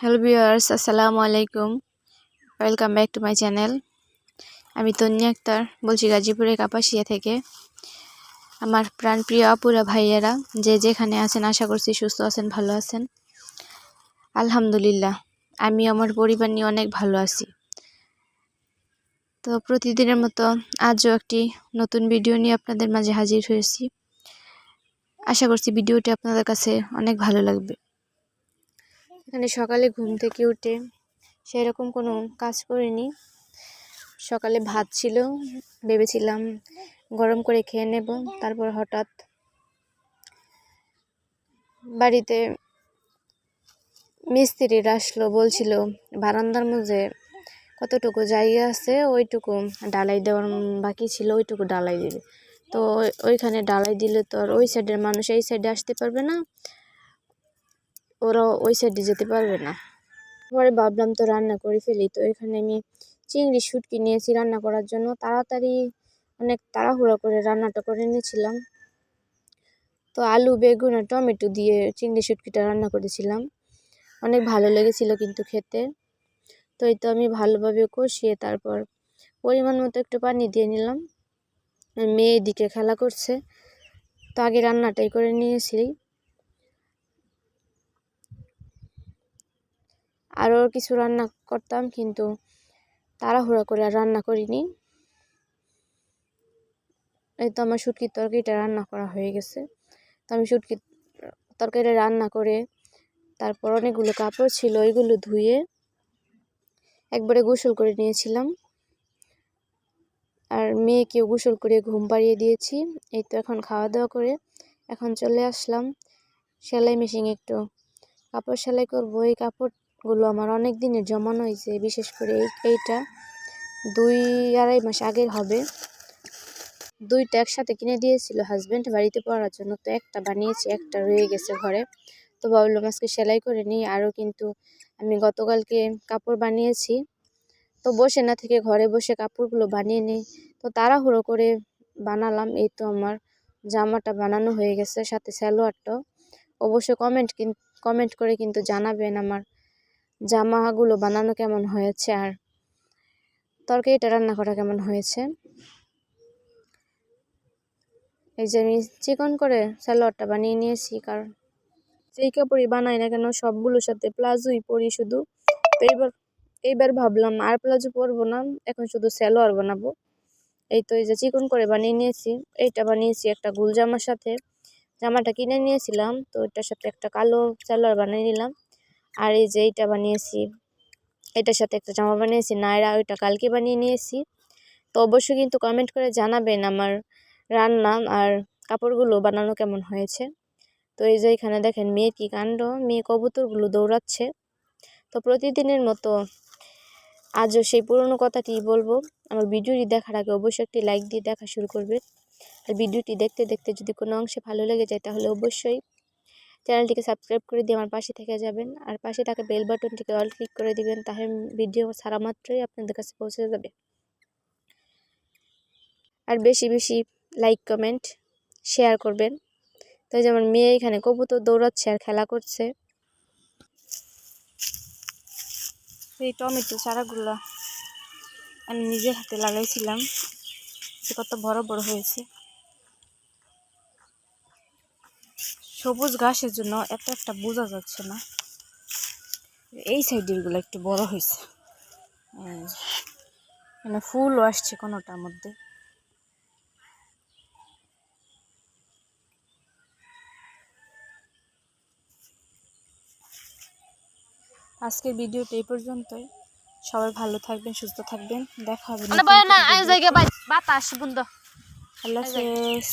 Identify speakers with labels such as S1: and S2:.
S1: Hello viewers, আসসালামু আলাইকুম। Welcome back to my channel. আমি তন্নি আক্তার বলছি গাজীপুরের কাপাসিয়া থেকে। আমার প্রাণপ্রিয় আপুরা ভাইয়েরা যে যেখানে আছেন আশা করছি সুস্থ আছেন, ভালো আছেন। আলহামদুলিল্লাহ আমি আমার পরিবার নিয়ে অনেক ভালো আছি। তো প্রতিদিনের মতো আজও একটি নতুন ভিডিও নিয়ে আপনাদের মাঝে হাজির হয়েছি। আশা করছি ভিডিওটি আপনাদের কাছে অনেক ভালো লাগবে। এখানে সকালে ঘুম থেকে উঠে সেরকম কোনো কাজ করিনি। সকালে ভাত ছিল, ভেবেছিলাম গরম করে খেয়ে নেব। তারপর হঠাৎ বাড়িতে মিস্ত্রিরা আসলো, বলছিল বারান্দার মধ্যে কতটুকু জায়গা আছে ওইটুকু ডালাই দেওয়ার বাকি ছিল, ওইটুকু ডালাই দিবে। তো ওইখানে ডালাই দিলে তো আর ওই সাইডের মানুষ এই সাইডে আসতে পারবে না, ওরা ওই সাইডে যেতে পারবে না। পরে ভাবলাম তো রান্না করে ফেলি। তো এখানে আমি চিংড়ি শুটকি নিয়েছি রান্না করার জন্য। তাড়াতাড়ি অনেক তাড়াহুড়ো করে রান্নাটা করে নিয়েছিলাম। তো আলু, বেগুন আর টমেটো দিয়ে চিংড়ি শুটকিটা রান্না করেছিলাম। অনেক ভালো লেগেছিল কিন্তু খেতে। তো এই তো আমি ভালোভাবে কষিয়ে তারপর পরিমাণ মতো একটু পানি দিয়ে নিলাম। মেয়ে এদিকে খেলা করছে, তো আগে রান্নাটাই করে নিয়েছি। আরও কিছু রান্না করতাম কিন্তু তাড়াহুড়া করে আর রান্না করিনি। এই তো আমার শুটকির তরকারিটা রান্না করা হয়ে গেছে। তো আমি শুটকির তরকারিটা রান্না করে তারপর অনেকগুলো কাপড় ছিল, ওইগুলো ধুয়ে একবারে গোসল করে নিয়েছিলাম। আর মেয়েকেও গোসল করে ঘুম পাড়িয়ে দিয়েছি। এই তো এখন খাওয়া দাওয়া করে এখন চলে আসলাম সেলাই মেশিনে একটু কাপড় সেলাই করবো। এই কাপড়গুলো আমার অনেক দিনের জমানো হয়েছে, বিশেষ করে এইটা 2-2.5 মাস আগের হবে। দুইটা একসাথে কিনে দিয়েছিল হাজব্যান্ড বাড়িতে পরার জন্য। তো একটা বানিয়েছি, একটা রয়ে গেছে ঘরে। তো ভাবলাম আজকে সেলাই করে নিই। আরও কিন্তু আমি গতকালকে কাপড় বানিয়েছি। তো বসে না থেকে ঘরে বসে কাপড়গুলো বানিয়ে নিই। তো তাড়াহুড়ো করে বানালাম। এই তো আমার জামাটা বানানো হয়ে গেছে, সাথে সালোয়ারটাও। অবশ্যই কমেন্ট করে কিন্তু জানাবেন আমার জামাগুলো বানানো কেমন হয়েছে আর তরকারিটা রান্না করা কেমন হয়েছে। এই যে আমি চিকন করে সালোয়ারটা বানিয়ে নিয়েছি, কারণ যেই কাপড়ই বানাই না কেন সবগুলোর সাথে প্লাজোই পরি শুধু। তো এইবার ভাবলাম আর প্লাজো পরবো না, এখন শুধু সালোয়ার বানাবো। এই তো এই যে চিকন করে বানিয়ে নিয়েছি। এইটা বানিয়েছি একটা গোল জামার সাথে, জামাটা কিনে নিয়েছিলাম। তো এটার সাথে একটা কালো সালোয়ার বানিয়ে নিলাম। আর এই যে এইটা বানিয়েছি, এটার সাথে একটা জামা বানিয়েছি নায়রা, ওইটা কালকে বানিয়ে নিয়েছি। তো অবশ্যই কিন্তু কমেন্ট করে জানাবেন আমার রান্না আর কাপড়গুলো বানানো কেমন হয়েছে। তো এই যে এখানে দেখেন মেয়ের কি কাণ্ড, মেয়ে কবুতরগুলো দৌড়াচ্ছে। তো প্রতিদিনের মতো আজও সেই পুরনো কথাটি বলবো। আমার ভিডিওটি দেখার আগে অবশ্যই একটি লাইক দিয়ে দেখা শুরু করবে। আর ভিডিওটি দেখতে দেখতে যদি কোনো অংশে ভালো লেগে যায় তাহলে অবশ্যই চ্যানেলটিকে সাবস্ক্রাইব করে দিয়ে আমার পাশে থেকে যাবেন। আর পাশে থাকা বেল বাটনটিকে অল ক্লিক করে দিবেন, তাহলে ভিডিও ছাড়া মাত্রই আপনাদের কাছে পৌঁছে যাবে। আর বেশি বেশি লাইক, কমেন্ট, শেয়ার করবেন। তো যেমন মেয়ে এখানে কবুতর দৌড়াচ্ছে আর খেলা করছে। এই টমেটো চারাগুলো আমি নিজের হাতে লাগাইছিলাম, কত বড় বড় হয়েছে। সবুজ ঘাসের জন্য একটা বোঝা যাচ্ছে না। এই সাইডের গুলো একটু বড় হয়েছে, মানে ফুলও আসছে কোনোটার মধ্যে। আজকের ভিডিওটা এই পর্যন্তই। সবাই ভালো থাকবেন, সুস্থ থাকবেন। দেখা হবে। আল্লাহ হাফেজ।